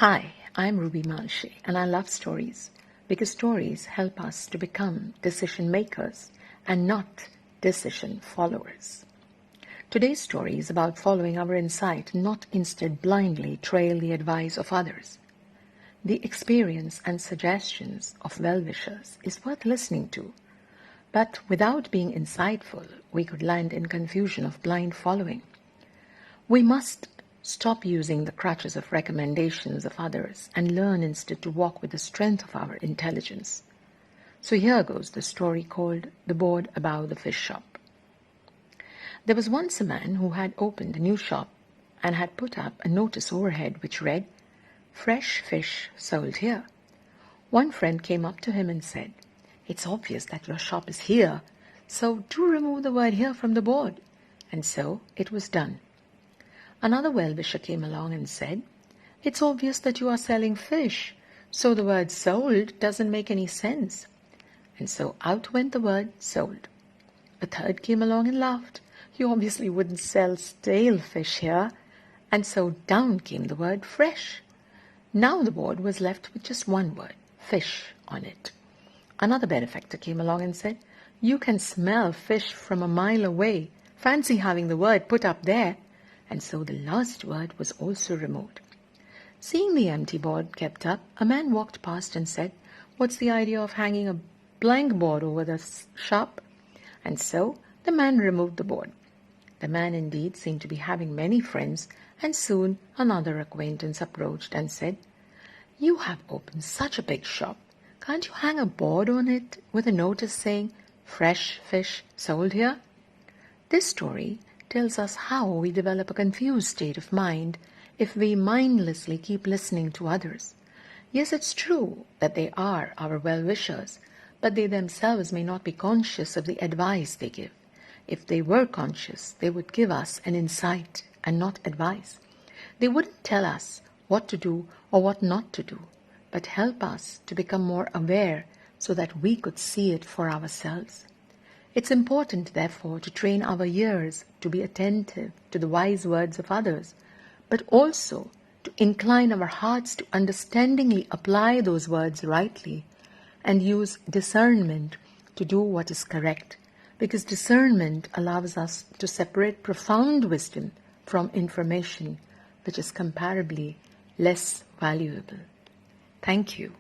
Hi, I'm Ruby Malshe and I love stories because stories help us to become decision makers and not decision followers. Today's story is about following our insight, not instead blindly trail the advice of others. The experience and suggestions of well-wishers is worth listening to, but without being insightful, we could land in confusion of blind following. We must stop using the crutches of recommendations of others and learn instead to walk with the strength of our intelligence. So here goes the story called The Board Above the Fish Shop. There was once a man who had opened a new shop and had put up a notice overhead which read, "Fresh fish sold here." One friend came up to him and said, "It's obvious that your shop is here, so do remove the word here from the board." And so it was done. Another well-wisher came along and said, "It's obvious that you are selling fish, so the word sold doesn't make any sense." And so out went the word sold. A third came along and laughed. "You obviously wouldn't sell stale fish here." And so down came the word fresh. Now the board was left with just one word, fish, on it. Another benefactor came along and said, "You can smell fish from a mile away. Fancy having the word put up there." And so the last word was also removed. Seeing the empty board kept up, a man walked past and said, "What's the idea of hanging a blank board over the shop?" And so the man removed the board. The man indeed seemed to be having many friends, and soon another acquaintance approached and said, "You have opened such a big shop. Can't you hang a board on it with a notice saying, 'Fresh fish sold here'?" This story tells us how we develop a confused state of mind if we mindlessly keep listening to others. Yes, it's true that they are our well-wishers, but they themselves may not be conscious of the advice they give. If they were conscious, they would give us an insight and not advice. They wouldn't tell us what to do or what not to do, but help us to become more aware so that we could see it for ourselves. It's important, therefore, to train our ears to be attentive to the wise words of others, but also to incline our hearts to understandingly apply those words rightly and use discernment to do what is correct, because discernment allows us to separate profound wisdom from information which is comparably less valuable. Thank you.